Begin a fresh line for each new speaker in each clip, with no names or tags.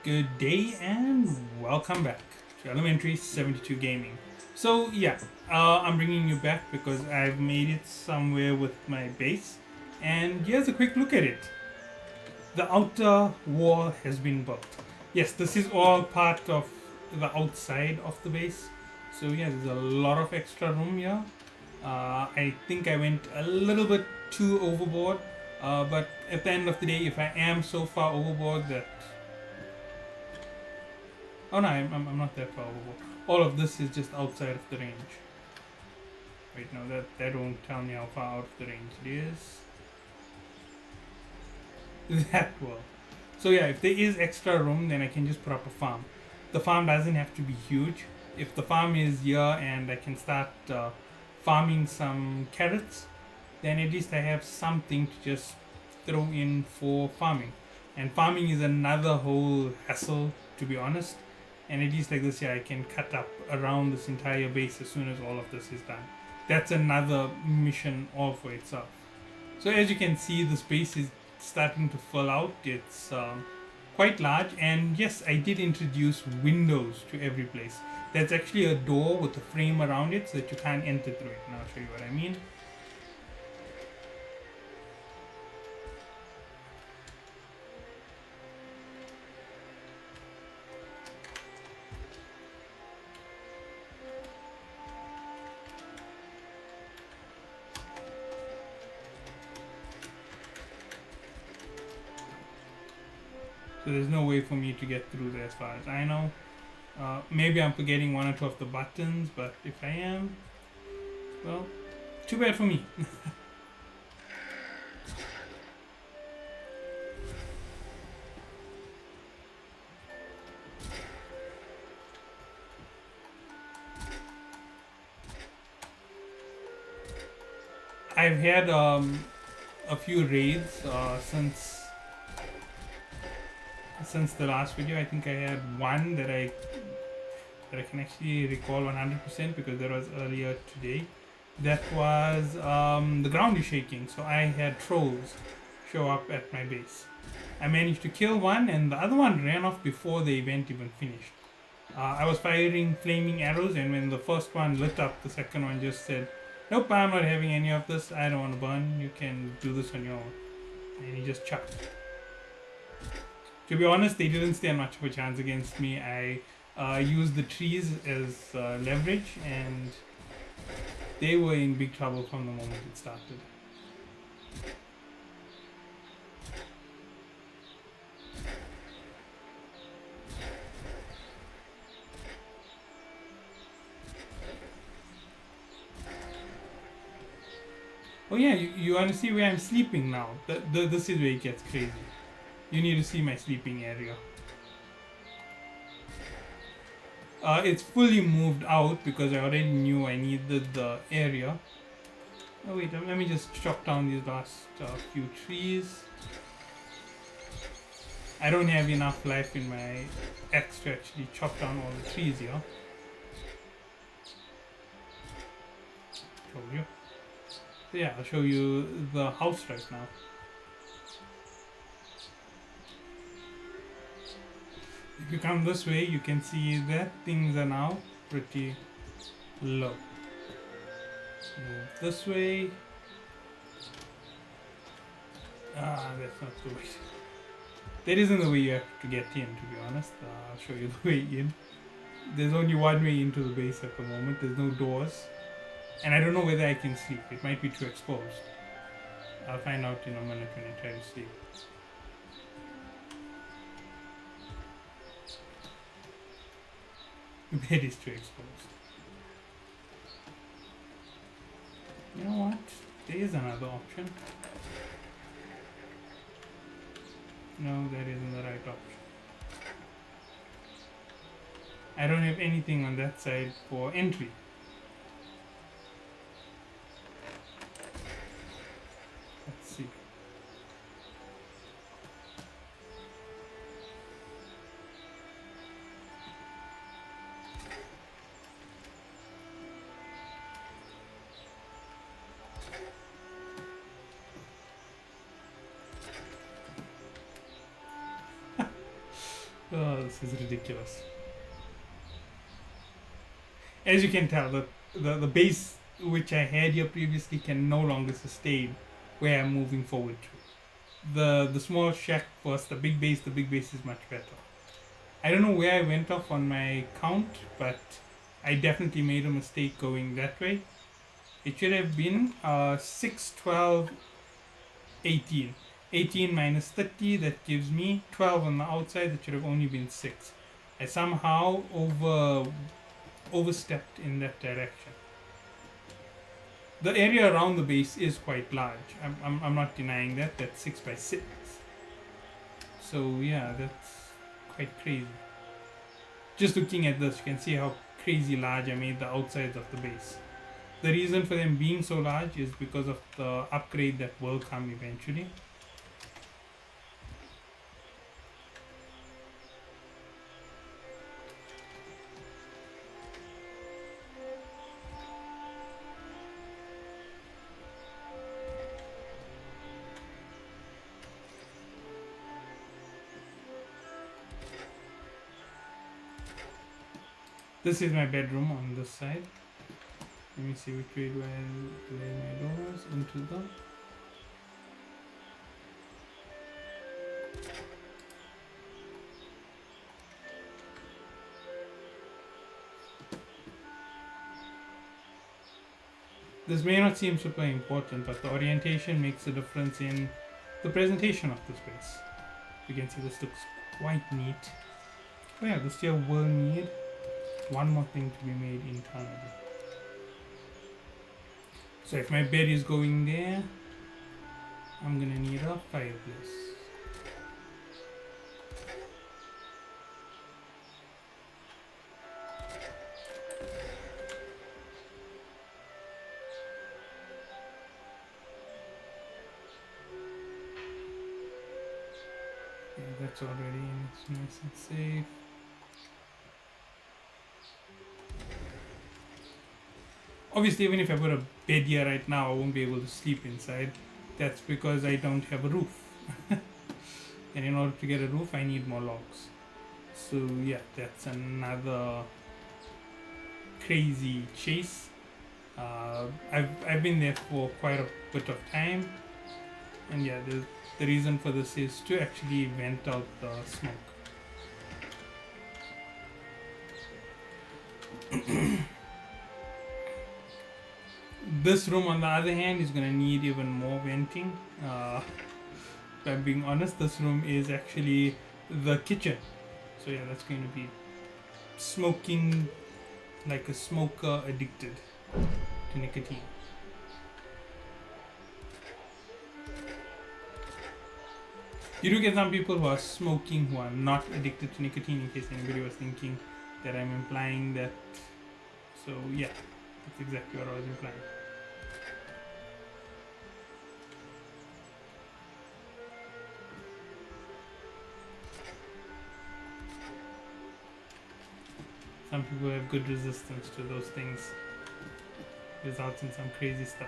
Good day and welcome back to Elementary 72 Gaming. So yeah, I'm bringing you back because I've made it somewhere with my base, and here's a quick look at it. The outer wall has been built. Yes, this is all part of the outside of the base. So yeah, there's a lot of extra room here. I think I went a little bit too overboard, but at the end of the day, if I am so far overboard that oh no, I'm not that far overboard. All of this is just outside of the range. Wait, no, that won't tell me how far out of the range it is. That well. So yeah, if there is extra room, then I can just put up a farm. The farm doesn't have to be huge. If the farm is here and I can start farming some carrots, then at least I have something to just throw in for farming. And farming is another whole hassle, to be honest. And at least like this here, I can cut up around this entire base as soon as all of this is done. That's another mission all for itself. So as you can see, the space is starting to fill out. It's quite large, and yes, I did introduce windows to every place. There's actually a door with a frame around it so that you can't enter through it. And I'll show you what I mean. So there's no way for me to get through there as far as I know. Maybe I'm forgetting one or two of the buttons, but if I am, well, too bad for me. I've had a few raids since the last video. I think I had one that I can actually recall 100% because that was earlier today. That was the ground is shaking, so I had trolls show up at my base. I managed to kill one, and the other one ran off before the event even finished. I was firing flaming arrows, and when the first one lit up, the second one just said, "Nope, I'm not having any of this. I don't want to burn. You can do this on your own." And he just chucked. To be honest, they didn't stand much of a chance against me. I used the trees as leverage, and they were in big trouble from the moment it started. Oh yeah, you want to see where I'm sleeping now? This is where it gets crazy. You need to see my sleeping area. It's fully moved out because I already knew I needed the area. Oh wait, let me just chop down these last few trees. I don't have enough life in my axe to actually chop down all the trees here. Told you. So yeah, I'll show you the house right now. If you come this way, you can see that things are now pretty low. Move this way. That's not the way. That isn't the way you have to get in, to be honest. I'll show you the way in. There's only one way into the base at the moment. There's no doors. And I don't know whether I can sleep. It might be too exposed. I'll find out in a minute when I try to sleep. The bed is too exposed. You know what? There is another option. No, that isn't the right option. I don't have anything on that side for entry. Let's see. Oh, this is ridiculous. As you can tell, the base which I had here previously can no longer sustain where I'm moving forward to. The small shack was the big base is much better. I don't know where I went off on my count, but I definitely made a mistake going that way. It should have been 6, 12, 18. 18 minus 30, that gives me 12 on the outside. That should have only been 6. I somehow overstepped in that direction. The area around the base is quite large. I'm not denying that. That's 6 by 6. So yeah, that's quite crazy. Just looking at this, you can see how crazy large I made the outsides of the base. The reason for them being so large is because of the upgrade that will come eventually. This is my bedroom on this side. Let me see which way do I lay my doors into the... This may not seem super important, but the orientation makes a difference in the presentation of the space. You can see this looks quite neat. Oh yeah, this here will need one more thing to be made internally. So if my bed is going there, I'm gonna need a fireplace. Yeah, that's already in, it's nice and safe. Obviously, even if I put a bed here right now, I won't be able to sleep inside. That's because I don't have a roof. And in order to get a roof, I need more logs. So yeah, that's another crazy chase. I've been there for quite a bit of time. And yeah, the reason for this is to actually vent out the smoke. This room, on the other hand, is gonna need even more venting. If I'm being honest, this room is actually the kitchen. So yeah, that's going to be smoking like a smoker addicted to nicotine. You do get some people who are smoking who are not addicted to nicotine, in case anybody was thinking that I'm implying that. So yeah, that's exactly what I was implying. Some people have good resistance to those things. Results in some crazy stuff.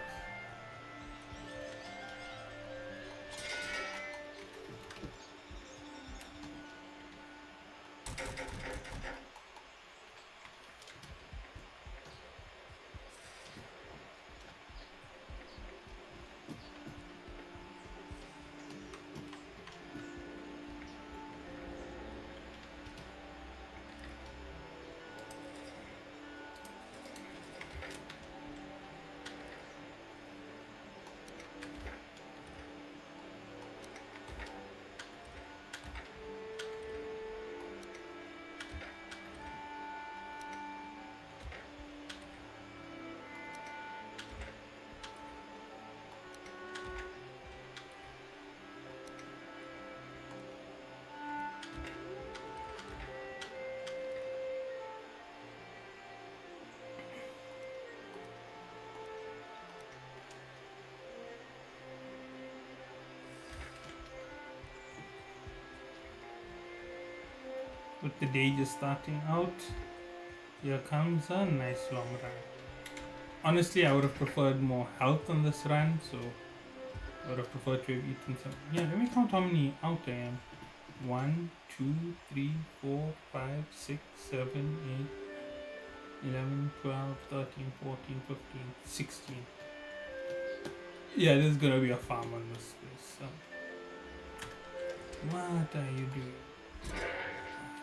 With the day just starting out, here comes a nice long run. Honestly, I would have preferred more health on this run, so I would have preferred to have eaten some. Yeah, let me count how many out I am. 1, 2, 3, 4, 5, 6, 7, 8, 11, 12, 13, 14, 15, 16. Yeah, there's gonna be a farm on this place. So. What are you doing?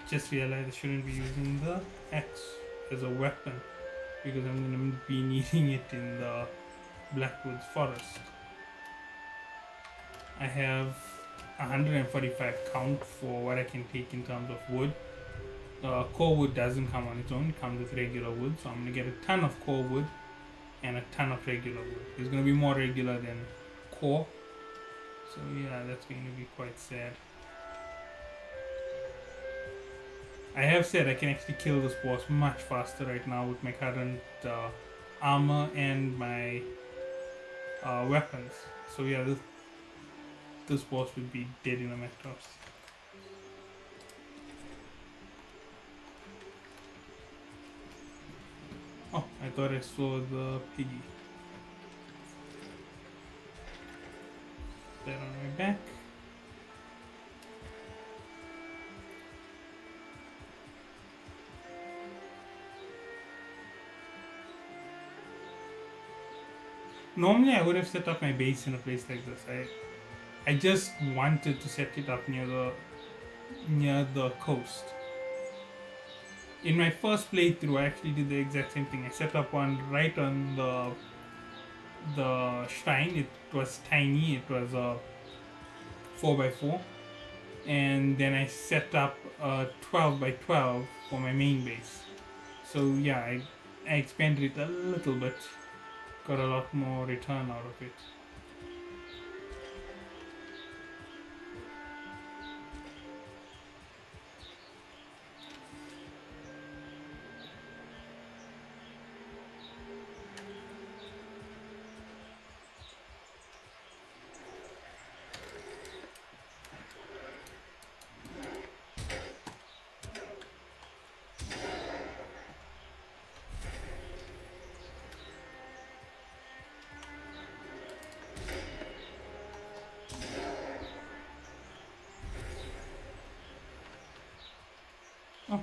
Just realized I shouldn't be using the axe as a weapon because I'm gonna be needing it in the Blackwoods forest. I have 145 count for what I can take in terms of wood. Core wood doesn't come on its own, it comes with regular wood, so I'm gonna get a ton of core wood and a ton of regular wood. It's gonna be more regular than core, so yeah, that's going to be quite sad. I have said I can actually kill this boss much faster right now with my current armor and my weapons. So yeah, this boss would be dead in a matter of. Oh, I thought I saw the piggy. That on my back. Normally I would have set up my base in a place like this. I just wanted to set it up near the coast. In my first playthrough I actually did the exact same thing. I set up one right on the shrine. It was tiny, it was a 4x4, and then I set up a 12x12 for my main base. So yeah, I expanded it a little bit, got a lot more return out of it. Oh,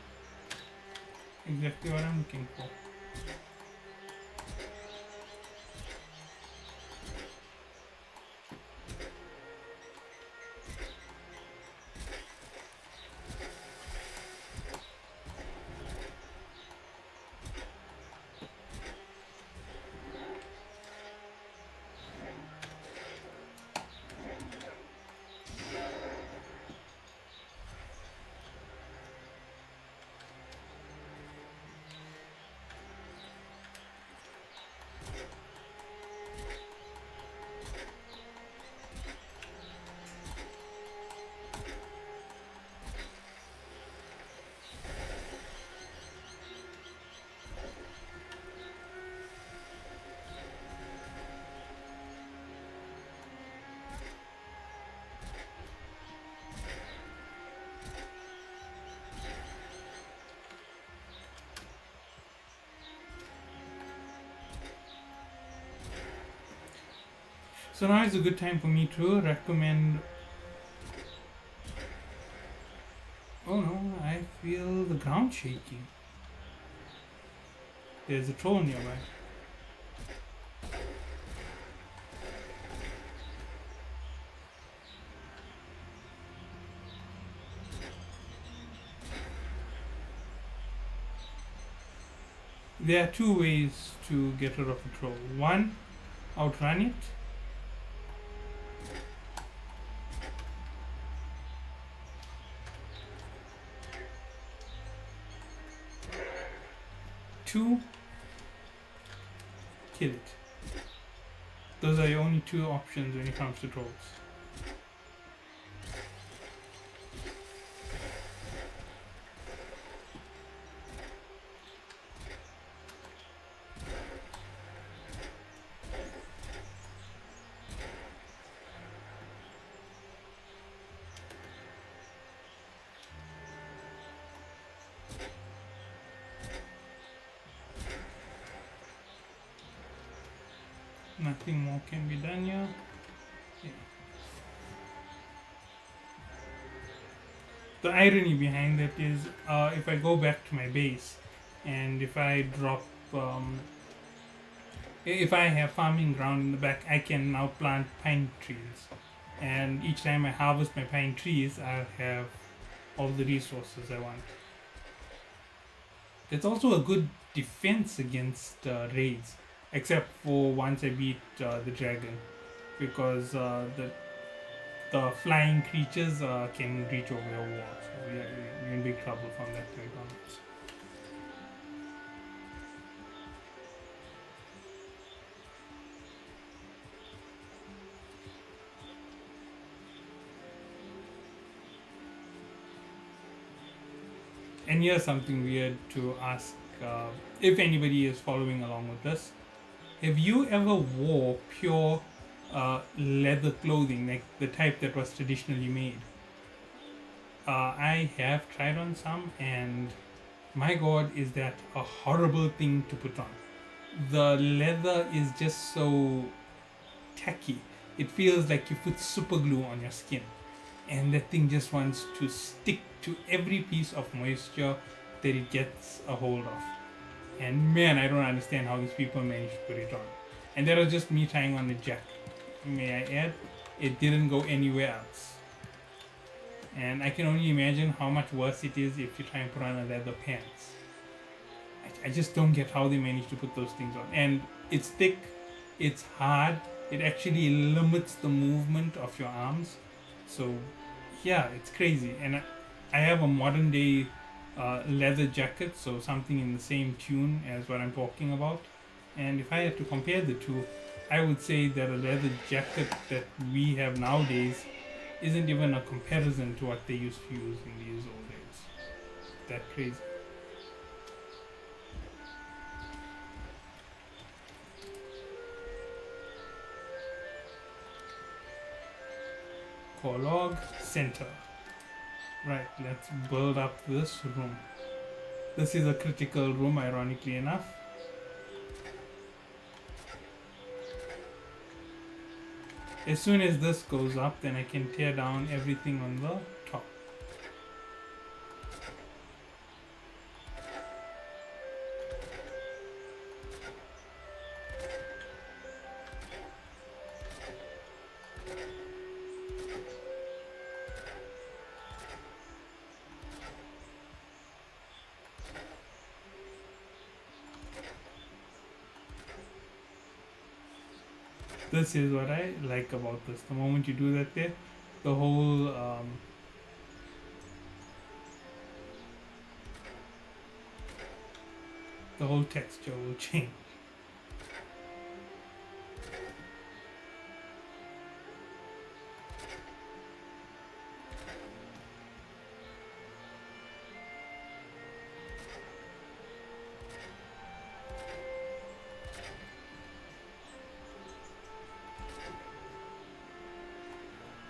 exactly what I'm looking for. So now is a good time for me to recommend. Oh no, I feel the ground shaking. There's a troll nearby. There are two ways to get rid of a troll. One, outrun it. Two, kill it. Those are your only two options when it comes to trolls. Nothing more can be done here. Yeah. the irony behind that is, if I go back to my base, and if I drop, if I have farming ground in the back, I can now plant pine trees, and each time I harvest my pine trees, I'll have all the resources I want. It's also a good defense against raids, except for once I beat the dragon, because the flying creatures can reach over your wall, so you're in big trouble from that point onwards. And here's something weird to ask, if anybody is following along with this. Have you ever wore pure leather clothing, like the type that was traditionally made? I have tried on some, and my god, is that a horrible thing to put on. The leather is just so tacky. It feels like you put super glue on your skin, and that thing just wants to stick to every piece of moisture that it gets a hold of. And man, I don't understand how these people manage to put it on. And that was just me trying on the jacket. May I add, it didn't go anywhere else. And I can only imagine how much worse it is if you try and put on a leather pants. I just don't get how they manage to put those things on. And it's thick, it's hard, it actually limits the movement of your arms. So yeah, it's crazy. And I have a modern day leather jacket, so something in the same tune as what I'm talking about. And if I had to compare the two, I would say that a leather jacket that we have nowadays isn't even a comparison to what they used to use in these old days. That crazy. Log center. Right, let's build up this room. This is a critical room, ironically enough. As soon as this goes up, then I can tear down everything on the top. This is what I like about this. The moment you do that there, the whole texture will change.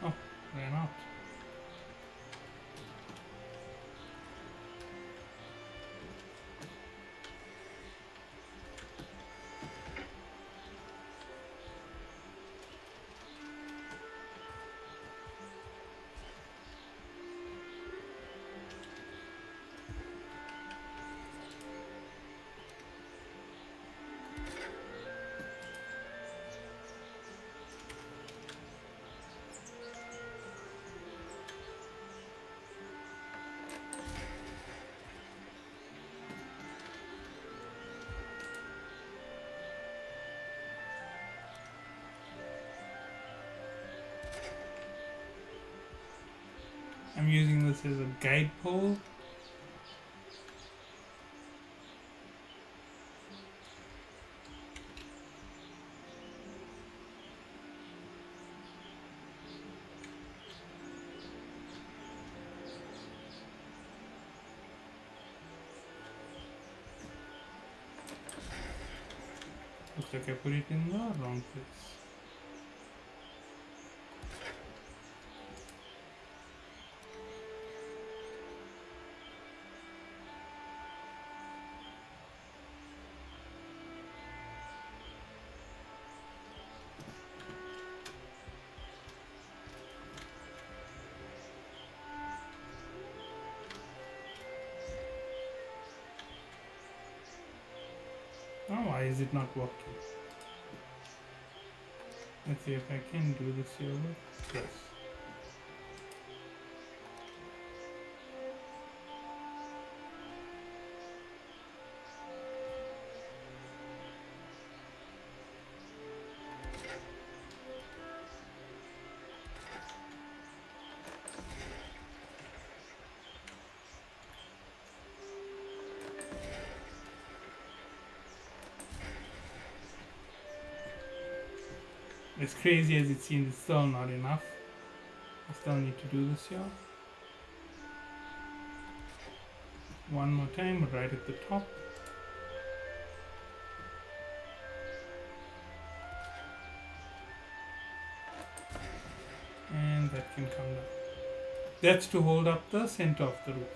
Oh, ran out. I'm using this as a guide pole. Looks like I put it in the wrong place. Oh, why is it not working? Let's see if I can do this here. Yes. As crazy as it seems, it's still not enough. I still need to do this here. One more time, right at the top. And that can come down. That's to hold up the center of the roof.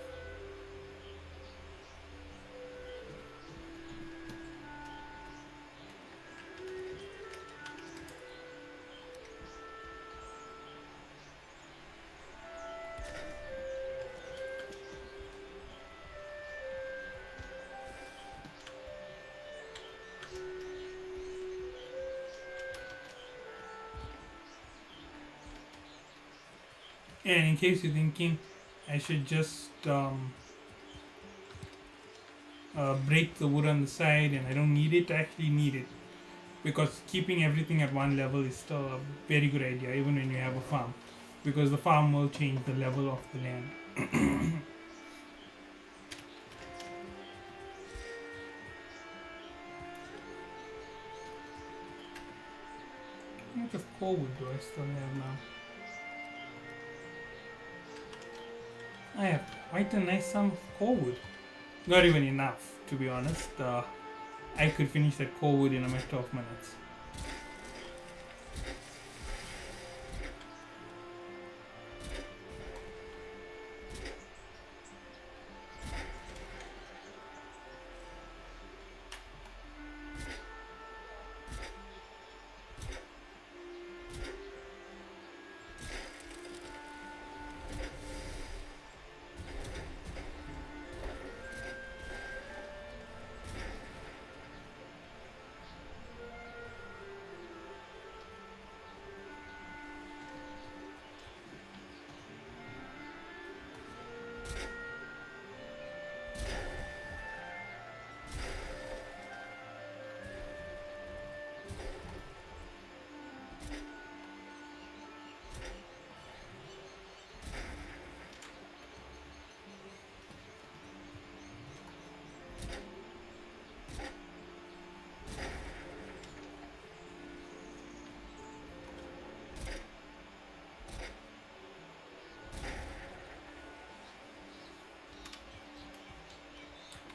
And in case you're thinking, I should just break the wood on the side and I don't need it, I actually need it. Because keeping everything at one level is still a very good idea, even when you have a farm. Because the farm will change the level of the land. How much of coal wood do I still have now? I have quite a nice sum of coal wood. Not even enough, to be honest. I could finish that coal wood in a matter of minutes.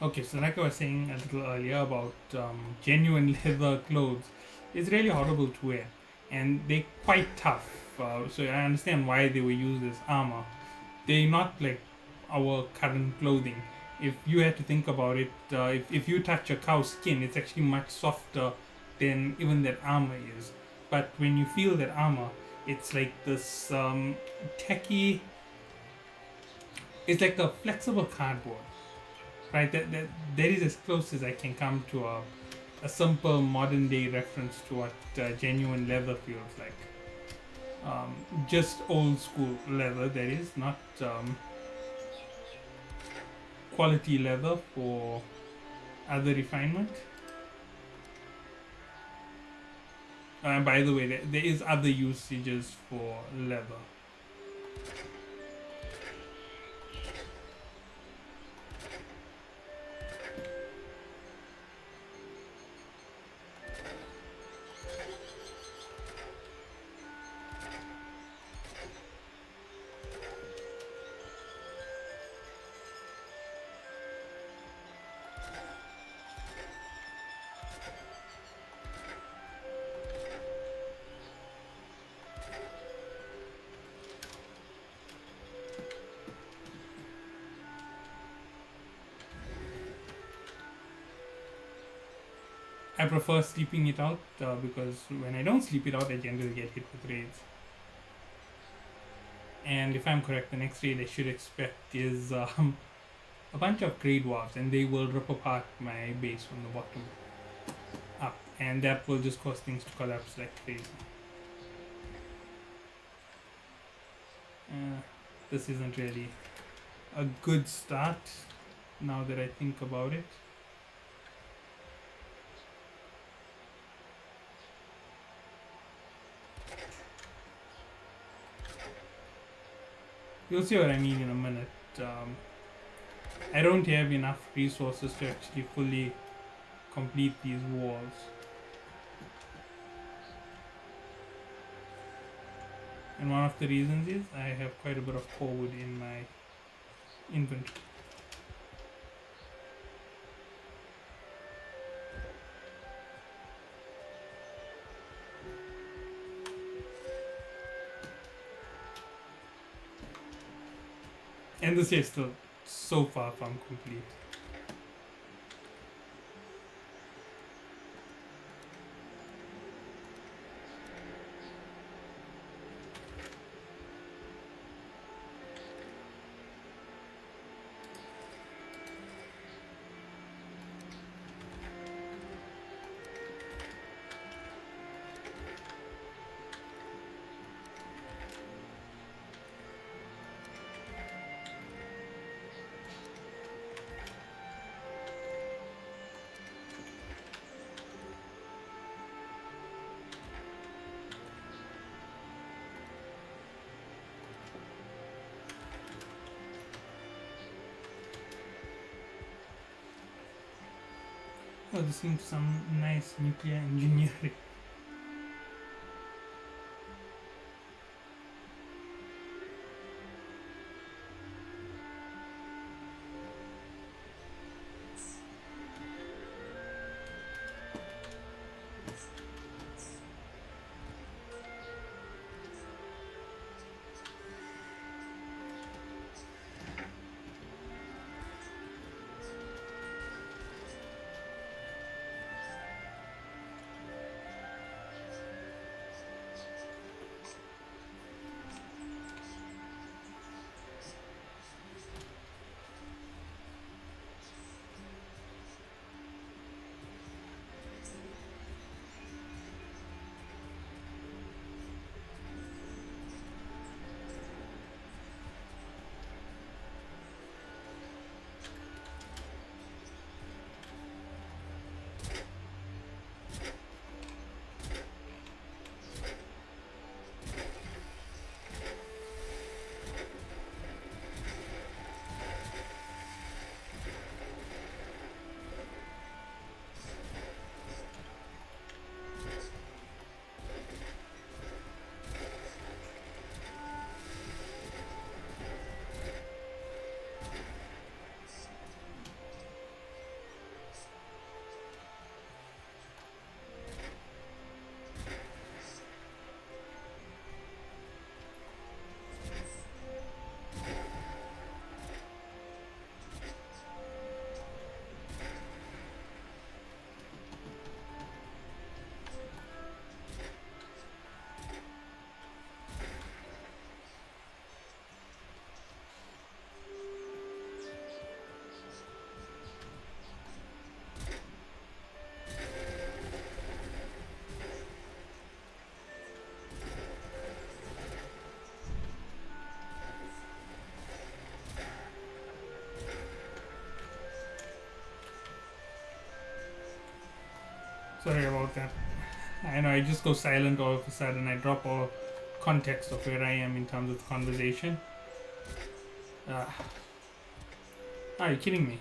Okay, so like I was saying a little earlier about genuine leather clothes, it's really horrible to wear, and they're quite tough. So I understand why they were used as armor. They're not like our current clothing. If you had to think about it, if you touch a cow's skin, it's actually much softer than even that armor is. But when you feel that armor, it's like this tacky. It's like a flexible cardboard, right? That is as close as I can come to a simple modern day reference to what genuine leather feels like. Just old school leather, that is, not quality leather for other refinement. By the way, there is other usages for leather. I prefer sleeping it out because when I don't sleep it out, I generally get hit with raids. And if I'm correct, the next raid I should expect is a bunch of grey dwarves, and they will rip apart my base from the bottom. and that will just cause things to collapse like crazy. Uh, this isn't really a good start now that I think about it. You'll see what I mean in a minute. I don't have enough resources to actually fully complete these walls. And one of the reasons is I have quite a bit of core wood in my inventory. And this is still so far from complete. Oh, this seems some nice nuclear engineering. Sorry about that. I know I just go silent all of a sudden. I drop all context of where I am in terms of the conversation. Are you kidding me?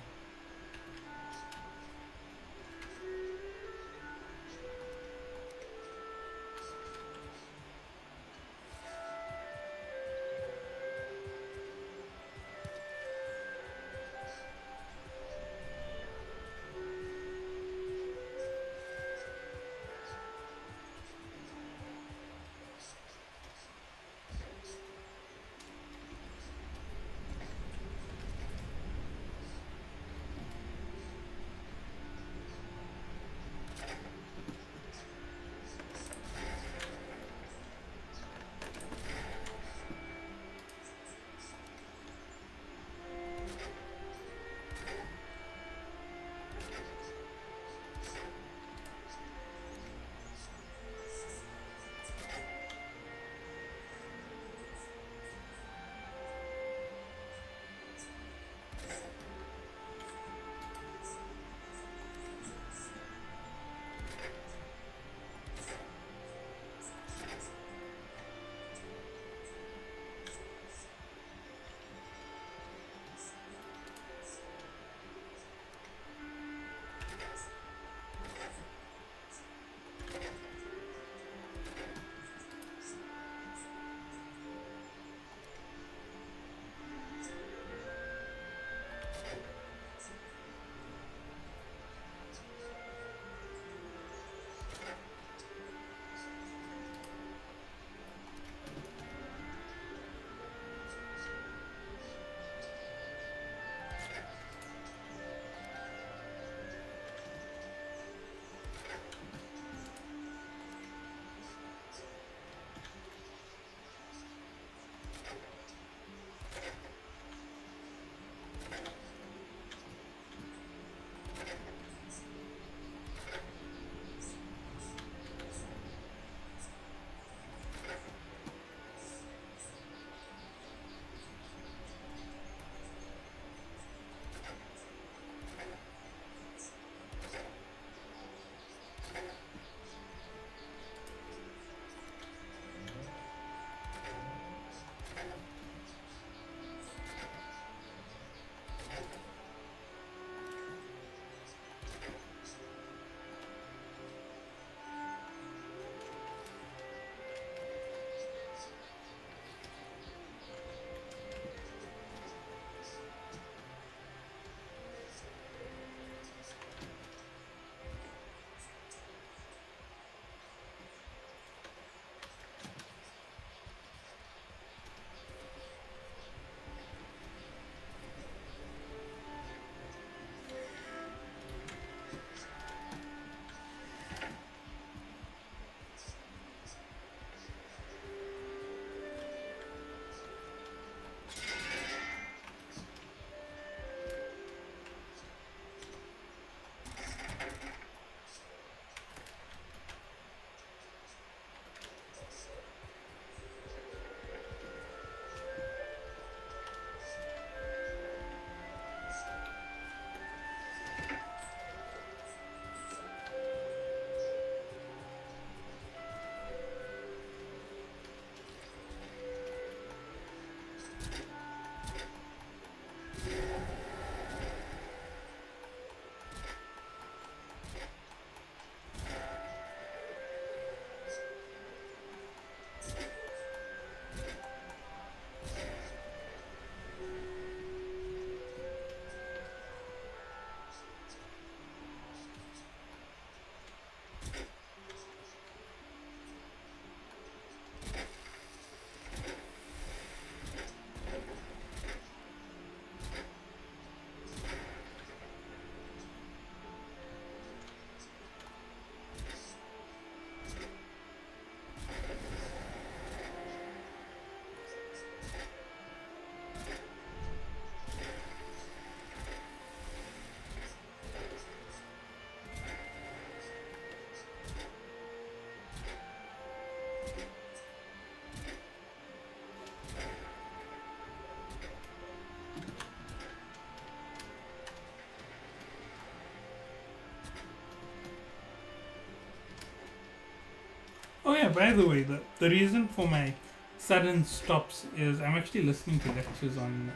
Oh yeah, by the way, the reason for my sudden stops is I'm actually listening to lectures on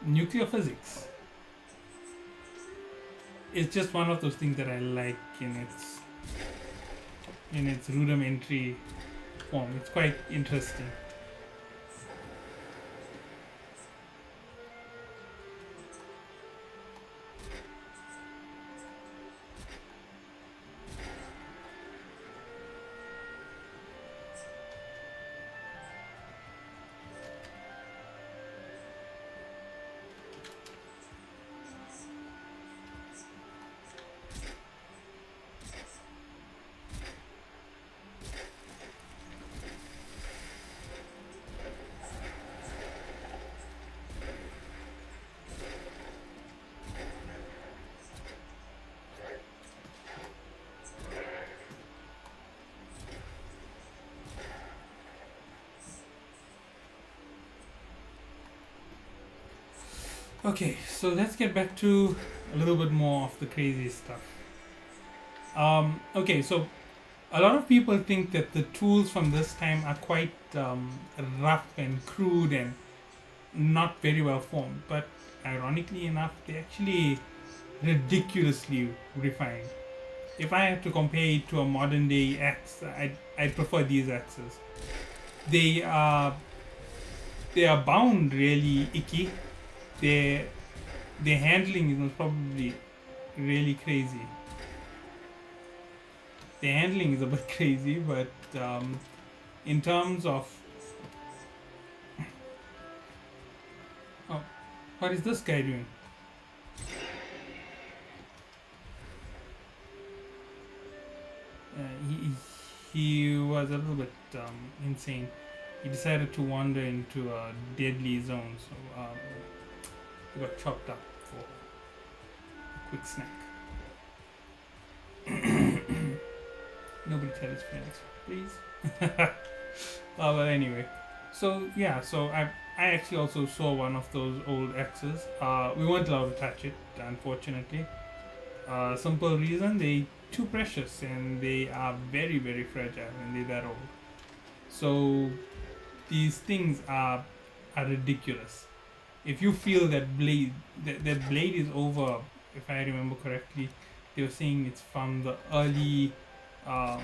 nuclear physics. It's just one of those things that I like in its rudimentary form. It's quite interesting. Okay, so let's get back to a little bit more of the crazy stuff. Okay, so a lot of people think that the tools from this time are quite rough and crude and not very well formed, but ironically enough, they're actually ridiculously refined. If I had to compare it to a modern day axe, I'd prefer these axes. They are they are bound really icky. Their their handling is most probably really crazy. The handling is a bit crazy, but in terms of oh, what is this guy doing? He was a little bit insane. He decided to wander into a deadly zone. So It got chopped up for a quick snack. Nobody tell his friends, please. But anyway, so yeah, so I actually also saw one of those old axes. We weren't allowed to touch it, unfortunately. Simple reason, they too precious and they are very very fragile when they're that old. So these things are ridiculous. If you feel that that blade is over, if I remember correctly, they were saying it's from the early um,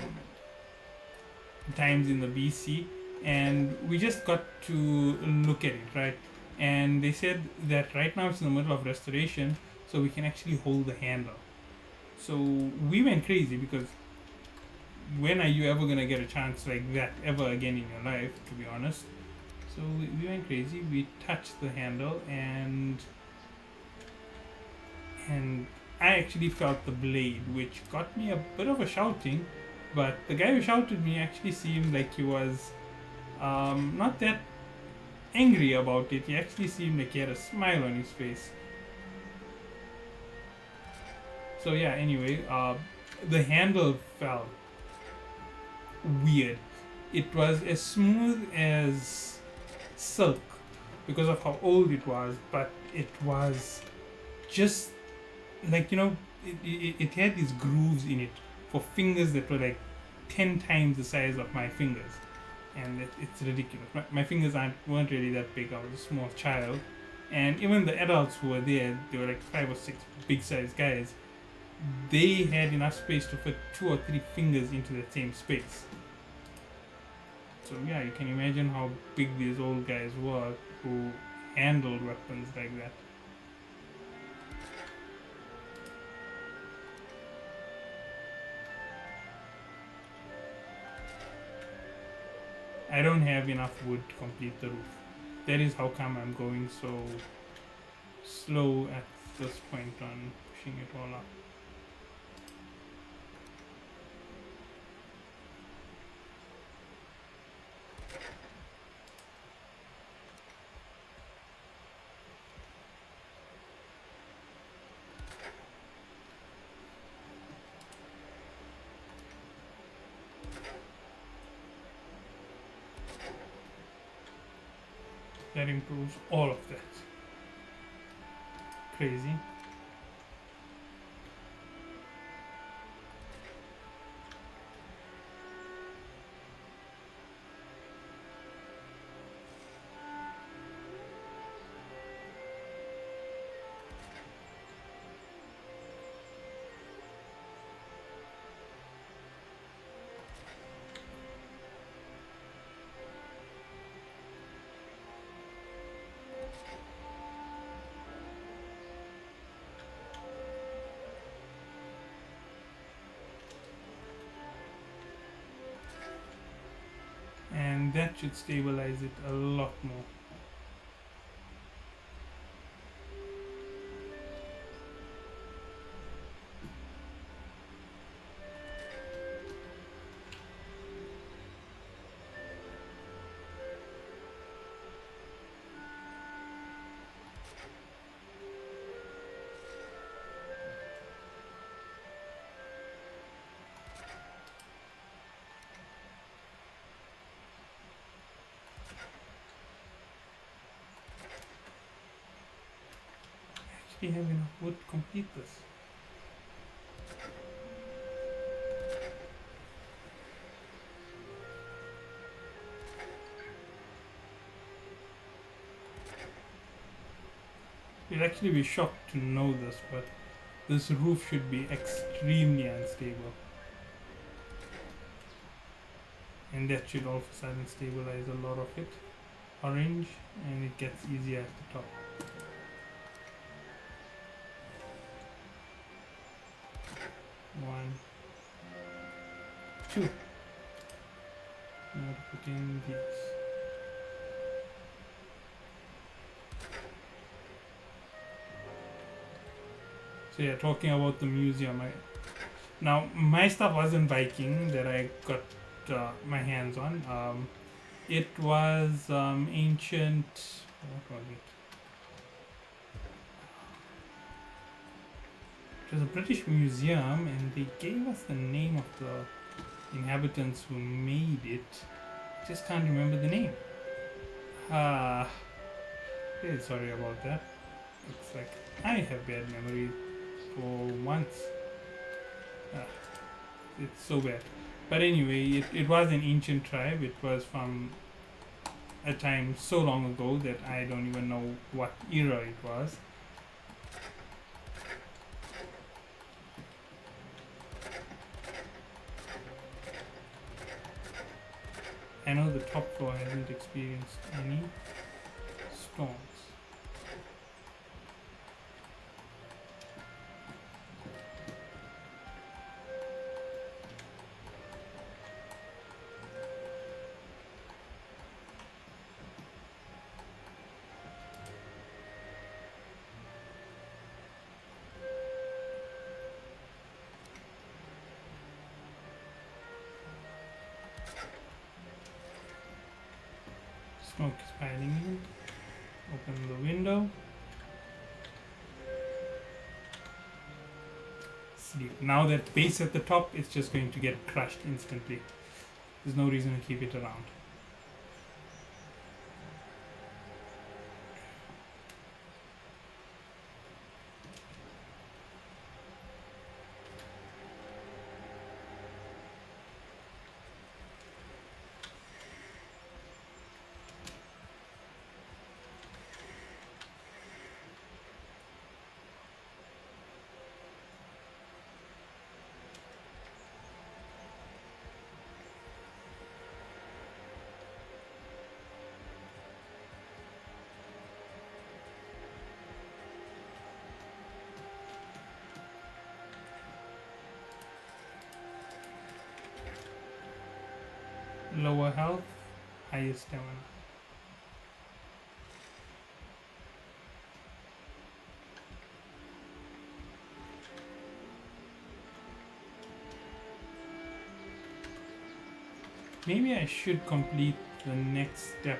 times in the BC, and we just got to look at it, right? And they said that right now it's in the middle of restoration, so we can actually hold the handle. So we went crazy because when are you ever gonna get a chance like that ever again in your life, to be honest? So we went crazy. We touched the handle, and I actually felt the blade, which got me a bit of a shouting. But the guy who shouted me actually seemed like he was not that angry about it. He actually seemed like he had a smile on his face. So yeah. Anyway, the handle felt weird. It was as smooth as silk because of how old it was, but it was just like it had these grooves in it for fingers that were like 10 times the size of my fingers, and it's ridiculous. My fingers weren't really that big. I was a small child, and even the adults who were there, they were like 5 or 6 big sized guys. They had enough space to fit 2 or 3 fingers into the same space. So yeah, you can imagine how big these old guys were who handled weapons like that. I don't have enough wood to complete the roof. That is how come I'm going so slow at this point on pushing it all up. That improves all of that. Crazy. And that should stabilize it a lot more. We have enough wood to complete this. You'd actually be shocked to know this, but this roof should be extremely unstable. And that should all of a sudden stabilize a lot of it. Orange, and it gets easier at the top. One, two. Now to put in these. So yeah, talking about the museum. Now my stuff wasn't Viking that I got my hands on. It was ancient. What was it? It was a British museum, and they gave us the name of the inhabitants who made it. Just can't remember the name. Ah, really sorry about that. Looks like I have bad memory for once. Ah, it's so bad. But anyway, it was an ancient tribe. It was from a time so long ago that I don't even know what era it was. I know the top floor hasn't experienced any storms. Smoke is piling in. Open the window. Sleep. Now that base at the top is just going to get crushed instantly. There's no reason to keep it around. Lower health, higher stamina. Maybe I should complete the next step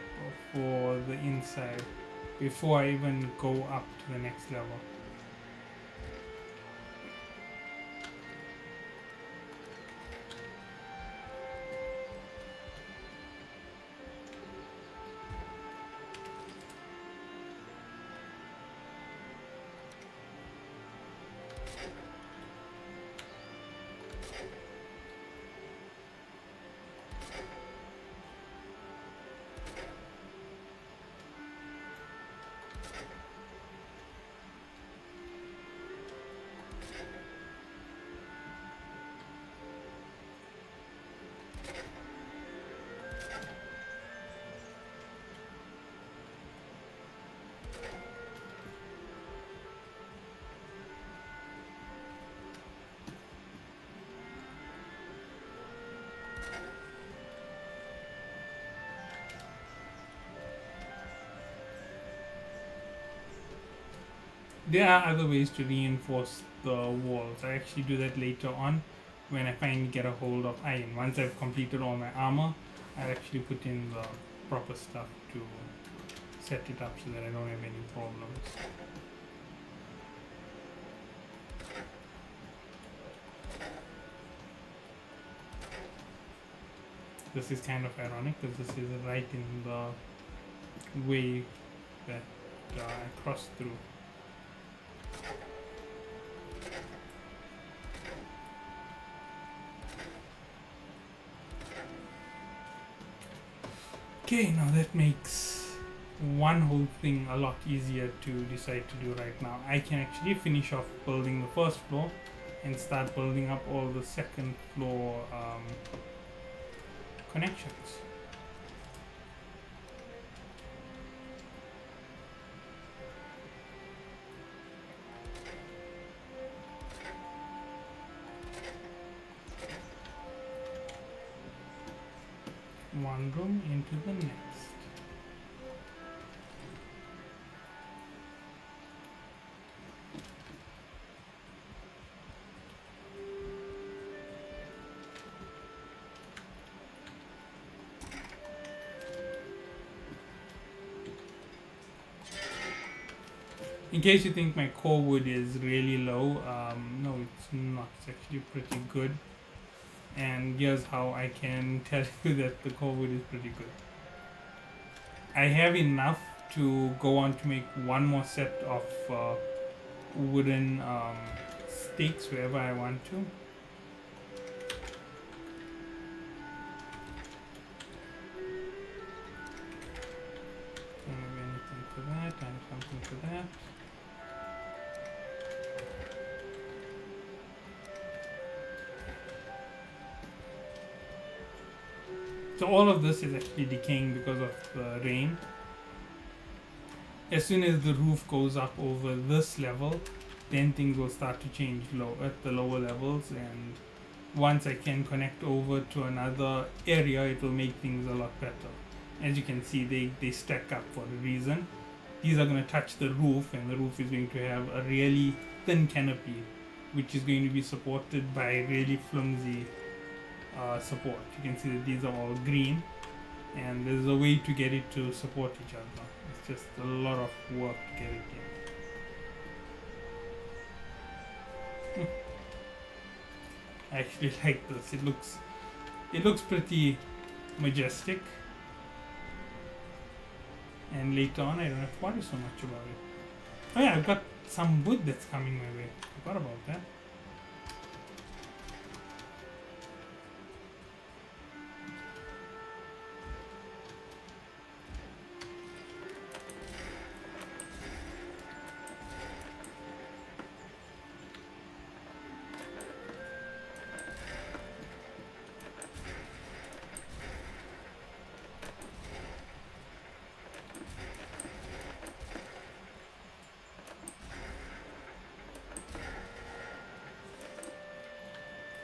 for the inside before I even go up to the next level. There are other ways to reinforce the walls. I actually do that later on when I finally get a hold of iron. Once I've completed all my armor, I'll actually put in the proper stuff to set it up so that I don't have any problems. This is kind of ironic because this is right in the way that I crossed through. Okay, now that makes one whole thing a lot easier to decide to do right now. I can actually finish off building the first floor and start building up all the second floor connections. One room into the next. In case you think my core wood is really low, no, it's not. It's actually pretty good. And here's how I can tell you that the core wood is pretty good. I have enough to go on to make one more set of wooden stakes wherever I want to. Don't have anything for that, and something for that. So all of this is actually decaying because of rain. As soon as the roof goes up over this level, then things will start to change low at the lower levels, and once I can connect over to another area, it will make things a lot better. As you can see, they stack up for a reason. These are going to touch the roof, and the roof is going to have a really thin canopy, which is going to be supported by really flimsy support. You can see that these are all green, and there's a way to get it to support each other. It's just a lot of work to get it in. I actually like this. It looks pretty majestic. And later on, I don't have to worry so much about it. Oh yeah, I've got some wood that's coming my way. Forgot about that.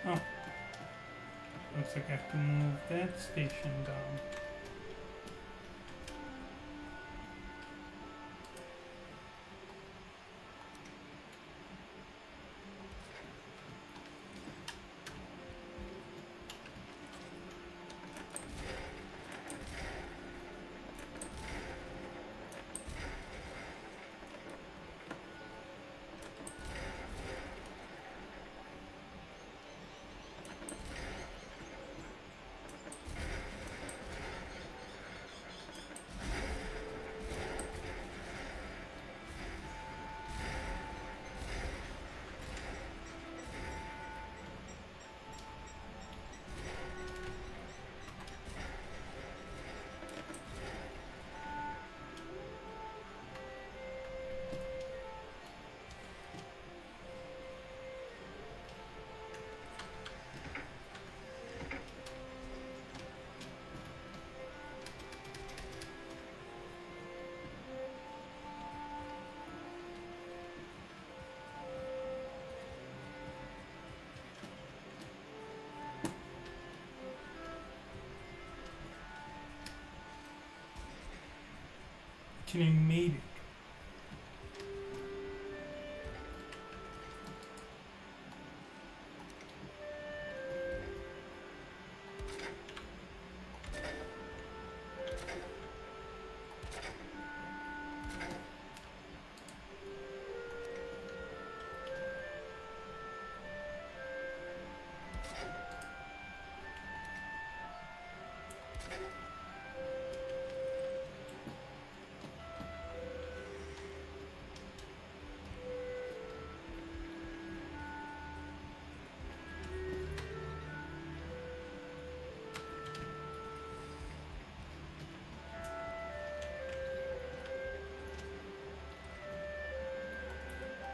Oh, looks like I have to move that station down. Actually made it.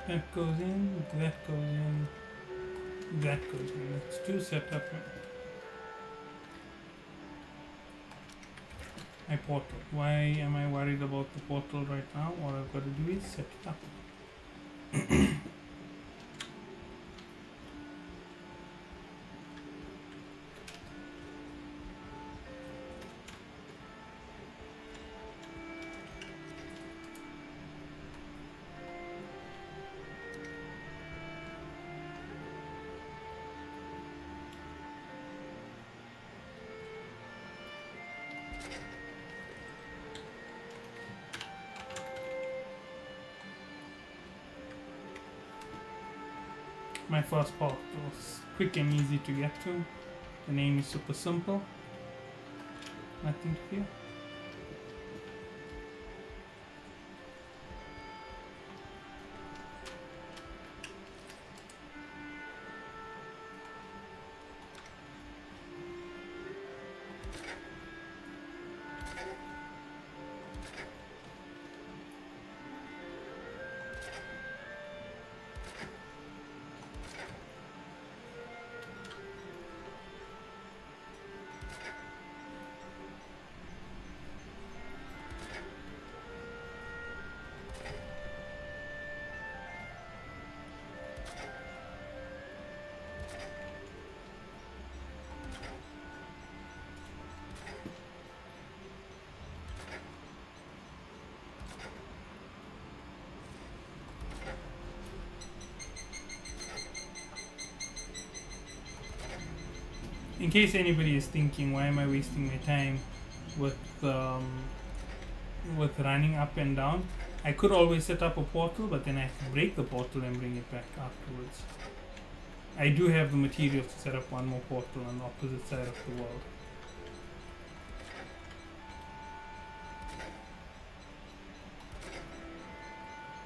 That goes in, that goes in, that goes in. That's two set up my portal. Why am I worried about the portal right now? All I've got to do is set it up. My first part was quick and easy to get to. The name is super simple. Nothing to fear. In case anybody is thinking, why am I wasting my time with with running up and down? I could always set up a portal, but then I have to break the portal and bring it back afterwards. I do have the materials to set up one more portal on the opposite side of the world.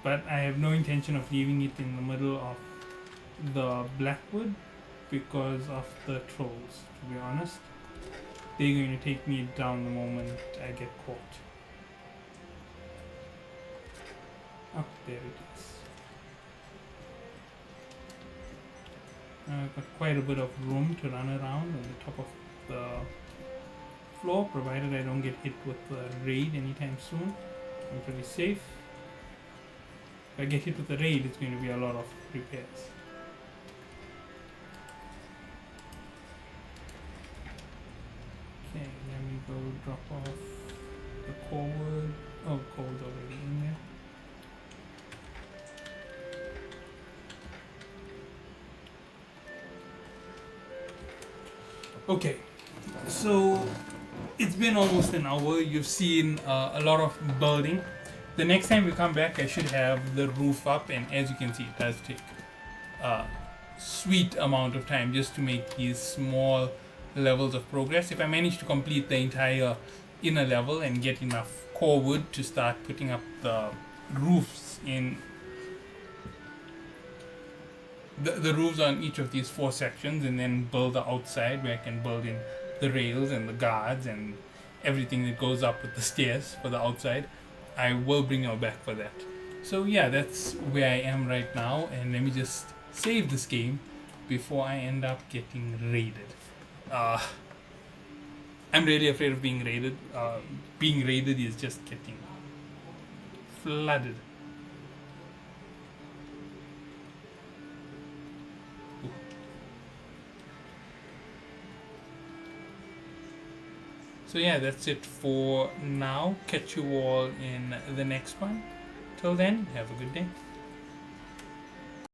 But I have no intention of leaving it in the middle of the Blackwood because of the trolls, to be honest. They're going to take me down the moment I get caught. Oh, there it is. I've got quite a bit of room to run around on the top of the floor, provided I don't get hit with a raid anytime soon. I'm pretty safe. If I get hit with a raid, it's going to be a lot of repairs. Okay, let me go drop off the core wood. Oh, core wood's already in there. Okay, so it's been almost an hour. You've seen a lot of building. The next time we come back, I should have the roof up, and as you can see, it does take a sweet amount of time just to make these small levels of progress. If I manage to complete the entire inner level and get enough core wood to start putting up the roofs in the roofs on each of these 4 sections, and then build the outside where I can build in the rails and the guards and everything that goes up with the stairs for the outside, I will bring you back for that. So yeah, that's where I am right now, and let me just save this game before I end up getting raided. I'm really afraid of being raided. Being raided is just getting flooded. So yeah, that's it for now. Catch you all in the next one. Till then, have a good day.